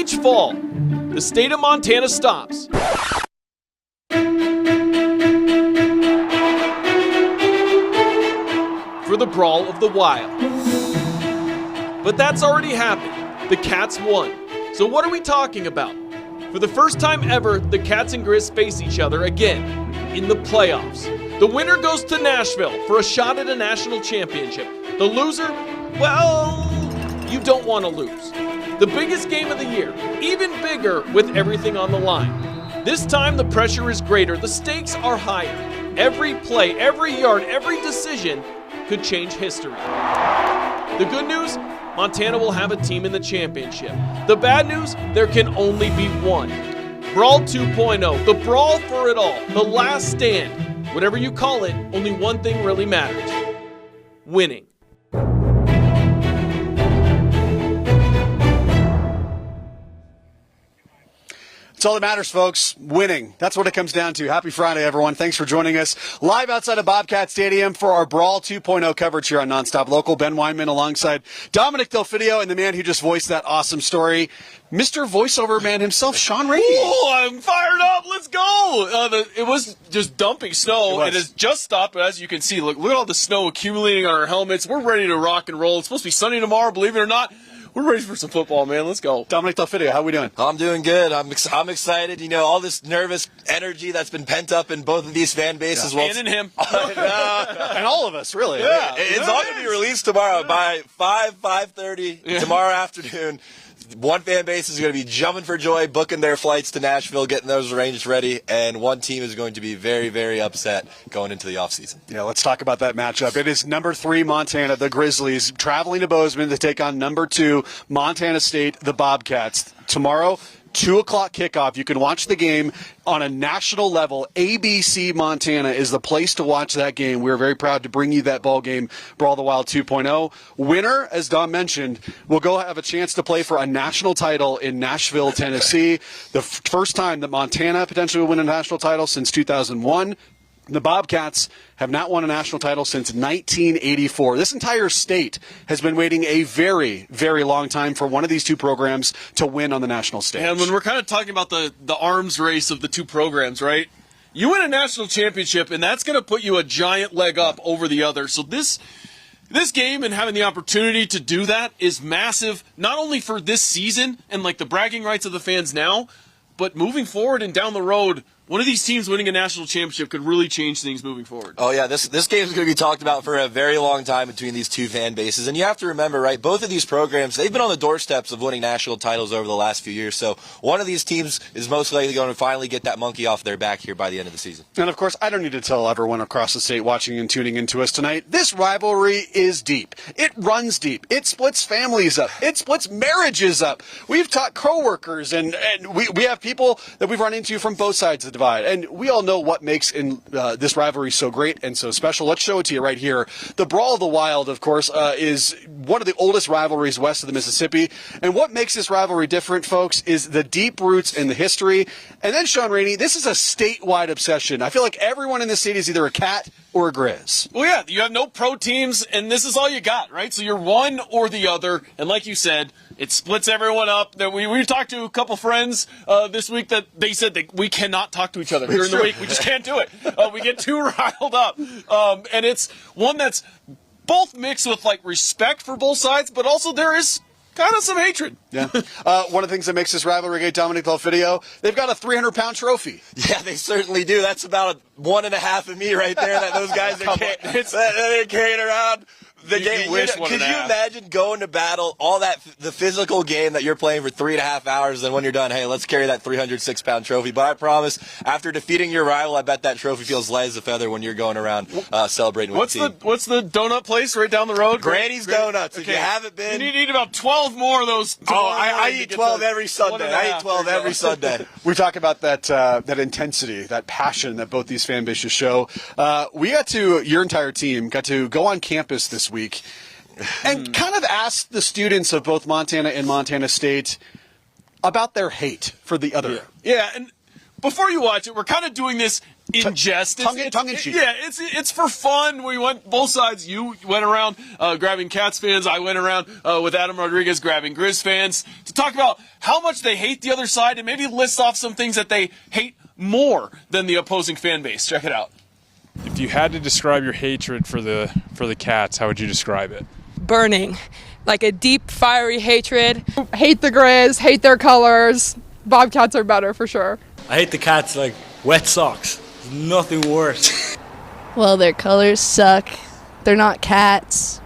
Each fall, the state of Montana stops for the Brawl of the Wild. But that's already happened. The Cats won. So what are we talking about? For the first time ever, the Cats and Grizz face each other again in the playoffs. The winner goes to Nashville for a shot at a national championship. The loser, well, you don't want to lose. The biggest game of the year, even bigger with everything on the line. This time the pressure is greater, the stakes are higher. Every play, every yard, every decision could change history. The good news, Montana will have a team in the championship. The bad news, there can only be one. Brawl 2.0, the brawl for it all, the last stand. Whatever you call it, only one thing really matters: winning. That's all that matters, folks. Winning. That's what it comes down to. Happy Friday, everyone. Thanks for joining us live outside of Bobcat Stadium for our Brawl 2.0 coverage here on Nonstop Local. Ben Weinman alongside Dominic Delfidio and the man who just voiced that awesome story, Mr. Voiceover Man himself, Sean Rainey. Oh, I'm fired up. Let's go. It was just dumping snow. It has just stopped, but as you can see, look at all the snow accumulating on our helmets. We're ready to rock and roll. It's supposed to be sunny tomorrow, believe it or not. We're ready for some football, man. Let's go. Dominic Delfidio, how we doing? I'm doing good. I'm excited. You know, all this nervous energy that's been pent up in both of these fan bases. Yeah. And in him. And all of us, really. Yeah. It's all going to be released tomorrow by 5:30 tomorrow afternoon. One fan base is going to be jumping for joy, booking their flights to Nashville, getting those arranged ready, and one team is going to be very, very upset going into the offseason. Yeah, let's talk about that matchup. It is number 3 Montana, the Grizzlies, traveling to Bozeman to take on number 2 Montana State, the Bobcats. Tomorrow, 2 o'clock kickoff. You can watch the game on a national level. ABC Montana is the place to watch that game. We're very proud to bring you that ball game, Brawl the Wild 2.0. Winner, as Dom mentioned, will go have a chance to play for a national title in Nashville, Tennessee. The first time that Montana potentially will win a national title since 2001. The Bobcats have not won a national title since 1984. This entire state has been waiting a very, very long time for one of these two programs to win on the national stage. And when we're kind of talking about the arms race of the two programs, right? You win a national championship, and that's going to put you a giant leg up over the other. So this game and having the opportunity to do that is massive, not only for this season and like the bragging rights of the fans now, but moving forward and down the road. One of these teams winning a national championship could really change things moving forward. Oh, yeah, this game is going to be talked about for a very long time between these two fan bases. And you have to remember, right, both of these programs, they've been on the doorsteps of winning national titles over the last few years. So one of these teams is most likely going to finally get that monkey off their back here by the end of the season. And, of course, I don't need to tell everyone across the state watching and tuning into us tonight, this rivalry is deep. It runs deep. It splits families up. It splits marriages up. We've taught coworkers, and we have people that we've run into from both sides of the divide. And we all know what makes this rivalry so great and so special. Let's show it to you right here. The Brawl of the Wild, of course, is one of the oldest rivalries west of the Mississippi. And what makes this rivalry different, folks, is the deep roots and the history. And then, Sean Rainey, this is a statewide obsession. I feel like everyone in the state is either a Cat or a Grizz. Well, yeah, you have no pro teams, and this is all you got, right? So you're one or the other. And like you said, it splits everyone up. We talked to a couple friends this week that they said that we cannot talk to each other during the week. We just can't do it. We get too riled up. And it's one that's both mixed with like respect for both sides, but also there is kind of some hatred. Yeah. One of the things that makes this rivalry great, Dominic Delfidio, they've got a 300-pound trophy. Yeah, they certainly do. That's about 1.5 of me right there that those guys are carrying around. The game. Could you imagine going to battle, all that, the physical game that you're playing for 3.5 hours, and when you're done, hey, let's carry that 306-pound trophy. But I promise, after defeating your rival, I bet that trophy feels light as a feather when you're going around celebrating with the team. What's the donut place right down the road? Granny's Donuts. Okay. If you haven't been, you need about 12 more of those. I eat 12 every Sunday. I eat 12 every Sunday. We talk about that intensity, that passion that both these fan bases show. Your entire team got to go on campus this week and kind of ask the students of both Montana and Montana State about their hate for the other. Yeah, and before you watch it, we're kind of doing this in jest. Tongue in cheek. Yeah, it's for fun. We went both sides. You went around grabbing Cats fans. I went around with Adam Rodriguez grabbing Grizz fans to talk about how much they hate the other side and maybe list off some things that they hate more than the opposing fan base. Check it out. If you had to describe your hatred for the Cats, how would you describe it? Burning, like a deep, fiery hatred. Hate the Grizz, hate their colors. Bobcats are better for sure. I hate the Cats like wet socks. There's nothing worse. Well, their colors suck. They're not cats.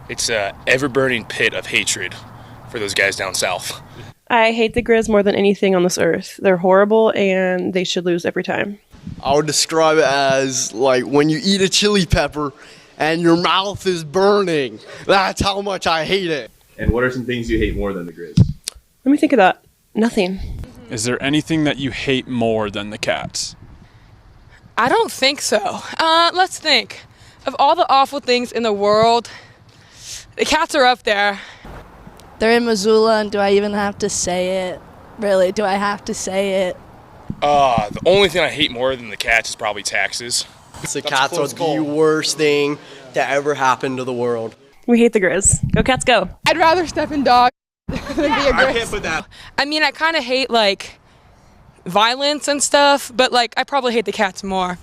It's an ever-burning pit of hatred for those guys down south. I hate the Grizz more than anything on this earth. They're horrible and they should lose every time. I would describe it as like when you eat a chili pepper and your mouth is burning. That's how much I hate it. And what are some things you hate more than the Grizz? Let me think of that. Nothing. Is there anything that you hate more than the Cats? I don't think so. Let's think. Of all the awful things in the world, the Cats are up there. They're in Missoula, and do I even have to say it? Really, do I have to say it? The only thing I hate more than the Cats is probably taxes. The Cats are the worst thing to ever happen to the world. We hate the Grizz. Go Cats, go. I'd rather step in dog than be a Grizz. I can't put that. I mean, I kind of hate, like, violence and stuff, but, like, I probably hate the Cats more.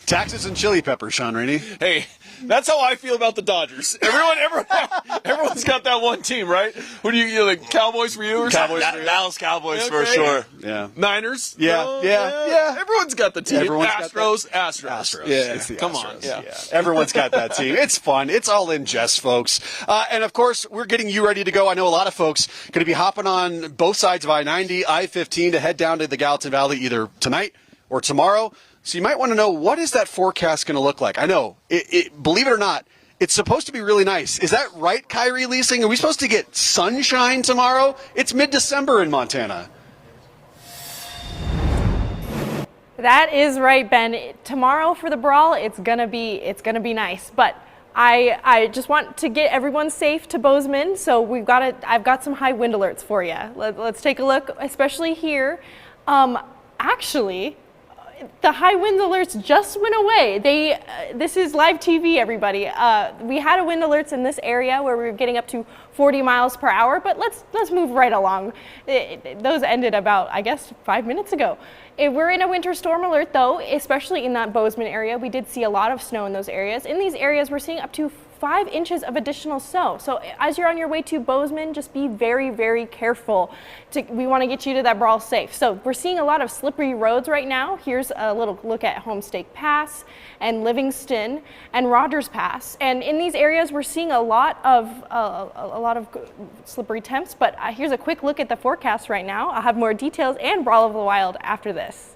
Taxes and chili peppers, Sean Rainey. Hey, that's how I feel about the Dodgers. Everyone's got that one team, right? What do you like? Cowboys for you or Cowboys something? Dallas Cowboys Okay. for sure. Yeah. Niners? Yeah, No? yeah. Everyone's got the team. Everyone's got Astros. Yeah, it's the Come Astros. on. Yeah. Everyone's got that team. It's fun. It's all in jest, folks. And of course, we're getting you ready to go. I know a lot of folks going to be hopping on both sides of I-90, I-15 to head down to the Gallatin Valley either tonight or tomorrow. So you might want to know, what is that forecast going to look like? I know, believe it or not, it's supposed to be really nice. Is that right, Kyrie Leasing? Are we supposed to get sunshine tomorrow? It's mid-December in Montana. That is right, Ben. Tomorrow for the Brawl, it's gonna be nice. But I just want to get everyone safe to Bozeman, so I've got some high wind alerts for you. Let's take a look, especially here. Actually, the high wind alerts just went away. This is live TV, everybody. We had a wind alerts in this area where we were getting up to 40 miles per hour, but let's move right along. Those ended about, I guess, 5 minutes ago. We're in a winter storm alert, though, especially in that Bozeman area. We did see a lot of snow in those areas. In these areas, we're seeing up to 5 inches of additional snow. So as you're on your way to Bozeman, just be very, very careful. We want to get you to that Brawl safe. So we're seeing a lot of slippery roads right now. Here's a little look at Homestake Pass and Livingston and Rogers Pass. And in these areas, we're seeing a lot of slippery temps. But here's a quick look at the forecast right now. I'll have more details and Brawl of the Wild after this.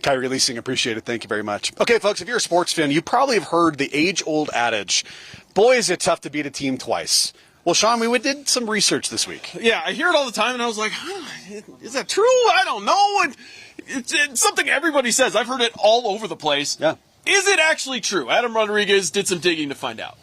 Kyrie Leasing, appreciate it. Thank you very much. Okay, folks, if you're a sports fan, you probably have heard the age-old adage, boy, is it tough to beat a team twice. Well, Sean, we did some research this week. Yeah, I hear it all the time, and I was like, is that true? I don't know. It's something everybody says. I've heard it all over the place. Yeah. Is it actually true? Adam Rodriguez did some digging to find out.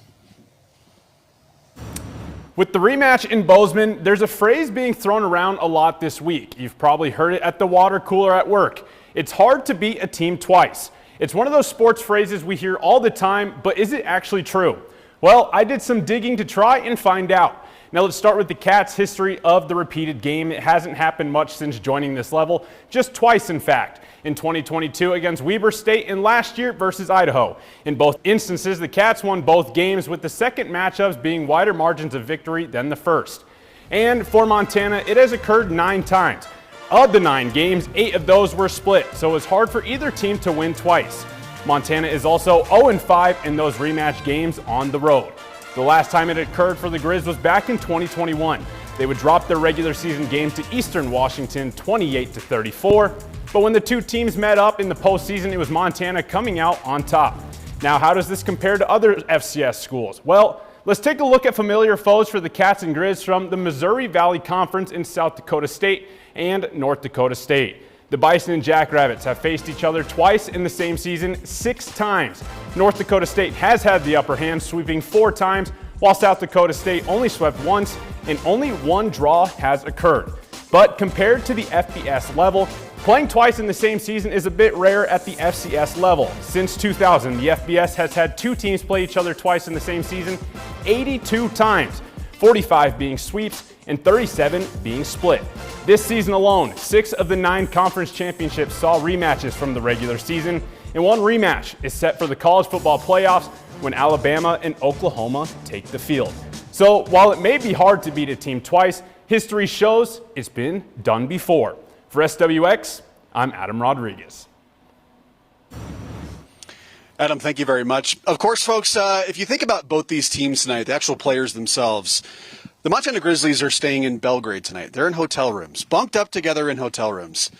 With the rematch in Bozeman, there's a phrase being thrown around a lot this week. You've probably heard it at the water cooler at work. It's hard to beat a team twice. It's one of those sports phrases we hear all the time, but is it actually true? Well, I did some digging to try and find out. Now let's start with the Cats' history of the repeated game. It hasn't happened much since joining this level, just twice in fact. In 2022 against Weber State and last year versus Idaho. In both instances, the Cats won both games, with the second matchups being wider margins of victory than the first. And for Montana, it has occurred 9 times. Of the 9 games, 8 of those were split, so it's hard for either team to win twice. Montana is also 0-5 in those rematch games on the road. The last time it occurred for the Grizz was back in 2021. They would drop their regular season game to Eastern Washington 28-34, but when the two teams met up in the postseason, it was Montana coming out on top. Now, how does this compare to other FCS schools? Well, let's take a look at familiar foes for the Cats and Grizz from the Missouri Valley Conference in South Dakota State and North Dakota State. The Bison and Jackrabbits have faced each other twice in the same season, 6 times. North Dakota State has had the upper hand, sweeping 4 times, while South Dakota State only swept once, and only 1 draw has occurred. But compared to the FBS level, playing twice in the same season is a bit rare at the FCS level. Since 2000, the FBS has had 2 teams play each other twice in the same season 82 times, 45 being sweeps and 37 being split. This season alone, 6 of the 9 conference championships saw rematches from the regular season, and one rematch is set for the college football playoffs when Alabama and Oklahoma take the field. So while it may be hard to beat a team twice, history shows it's been done before. For SWX, I'm Adam Rodriguez. Adam, thank you very much. Of course, folks, if you think about both these teams tonight, the actual players themselves, the Montana Grizzlies are staying in Belgrade tonight. They're in hotel rooms, bunked up together in hotel rooms.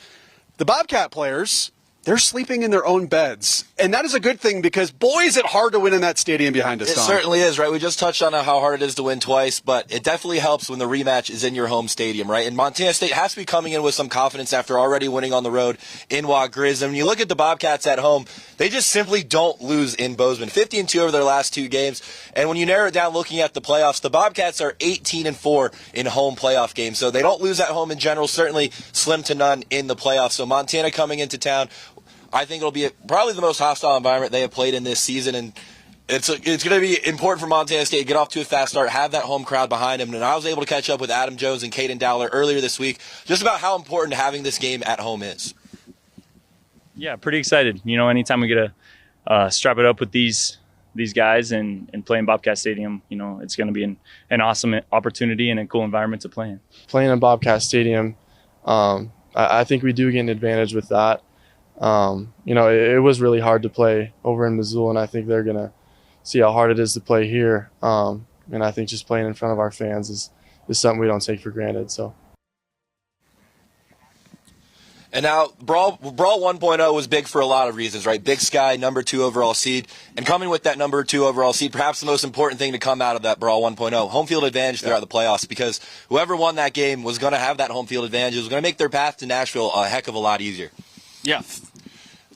The Bobcat players, they're sleeping in their own beds. And that is a good thing because, boy, is it hard to win in that stadium behind us, It Tom. certainly is, right? We just touched on how hard it is to win twice, but it definitely helps when the rematch is in your home stadium, right? And Montana State has to be coming in with some confidence after already winning on the road in Grizz. And when you look at the Bobcats at home, they just simply don't lose in Bozeman. 50-2 over their last 2 games. And when you narrow it down looking at the playoffs, the Bobcats are 18-4 in home playoff games. So they don't lose at home in general, certainly slim to none in the playoffs. So Montana coming into town, I think it'll be probably the most hostile environment they have played in this season, and it's going to be important for Montana State to get off to a fast start, have that home crowd behind them. And I was able to catch up with Adam Jones and Caden Dowler earlier this week just about how important having this game at home is. Yeah, pretty excited. You know, anytime we get to strap it up with these guys and play in Bobcat Stadium, you know, it's going to be an awesome opportunity and a cool environment to play in. Playing in Bobcat Stadium, I think we do get an advantage with that. You know, it was really hard to play over in Missoula, and I think they're going to see how hard it is to play here. And I think just playing in front of our fans is something we don't take for granted. So. And now, Brawl 1.0 was big for a lot of reasons, right? Big Sky, number 2 overall seed. And coming with that number 2 overall seed, perhaps the most important thing to come out of that Brawl 1.0, home field advantage throughout the playoffs, because whoever won that game was going to have that home field advantage. It was going to make their path to Nashville a heck of a lot easier. Yeah.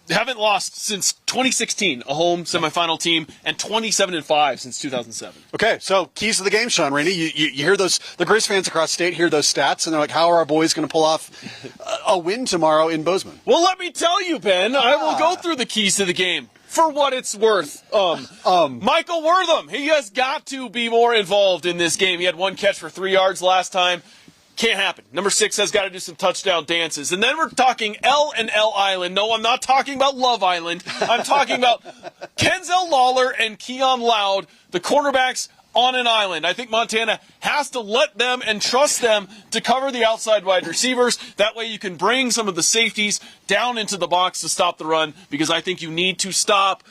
Haven't lost since 2016, a home semifinal team, and 27-5 since 2007. Okay, so keys to the game, Sean Rainey. You hear those, the Grizz fans across state hear those stats, and they're like, how are our boys going to pull off a win tomorrow in Bozeman? Well, let me tell you, Ben, I will go through the keys to the game. For what it's worth, Michael Wortham, he has got to be more involved in this game. He had 1 catch for 3 yards last time. Can't happen. Number 6 has got to do some touchdown dances. And then we're talking L and L Island. No, I'm not talking about Love Island. I'm talking about Kenzel Lawler and Keon Loud, the cornerbacks on an island. I think Montana has to let them and trust them to cover the outside wide receivers. That way you can bring some of the safeties down into the box to stop the run, because I think you need to stop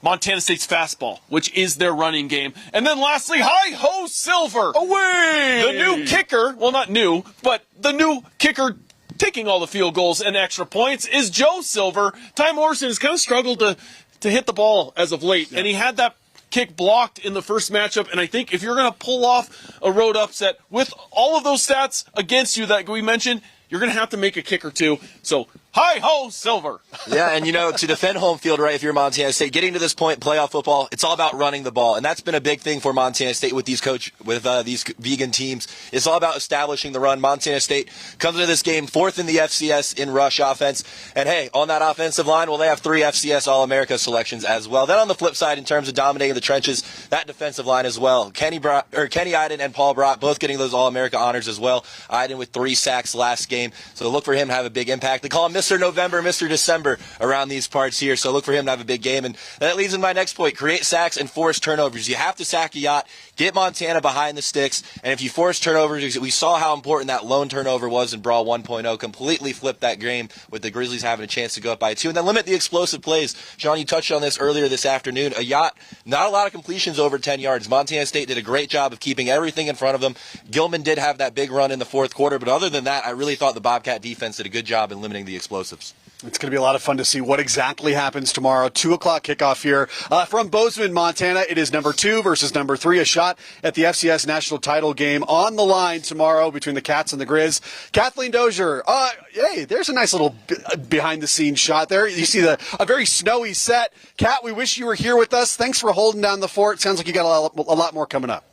Montana State's fastball, which is their running game. And then lastly, hi-ho Silver. Away! The new kicker, well, not new, but the new kicker taking all the field goals and extra points is Joe Silver. Ty Morrison has kind of struggled to hit the ball as of late, and he had that kick blocked in the first matchup. And I think if you're going to pull off a road upset with all of those stats against you that we mentioned, you're going to have to make a kick or two. So, hi-ho, Silver. Yeah, and, you know, to defend home field, right, if you're Montana State, getting to this point, playoff football, it's all about running the ball. And that's been a big thing for Montana State with these vegan teams. It's all about establishing the run. Montana State comes into this game 4th in the FCS in rush offense. And, hey, on that offensive line, well, they have 3 FCS All-America selections as well. Then on the flip side, in terms of dominating the trenches, that defensive line as well. Kenny Iden and Paul Brott both getting those All-America honors as well. Iden with 3 sacks last game. So look for him to have a big impact. They call him Mr. November, Mr. December around these parts here. So look for him to have a big game. And that leads into my next point. Create sacks and force turnovers. You have to sack a yacht. Get Montana behind the sticks. And if you force turnovers, we saw how important that lone turnover was in Brawl 1.0. Completely flipped that game with the Grizzlies having a chance to go up by 2. And then limit the explosive plays. Sean, you touched on this earlier this afternoon. A yacht, not a lot of completions over 10 yards. Montana State did a great job of keeping everything in front of them. Gilman did have that big run in the 4th quarter. But other than that, I really thought the Bobcat defense did a good job in limiting the explosives. It's going to be a lot of fun to see what exactly happens tomorrow. 2 o'clock kickoff here from Bozeman, Montana. It is number 2 versus number 3. A shot at the FCS national title game on the line tomorrow between the Cats and the Grizz. Kathleen Dozier, hey, there's a nice little behind-the-scenes shot there. You see a very snowy set. Kat, we wish you were here with us. Thanks for holding down the fort. Sounds like you got a lot more coming up.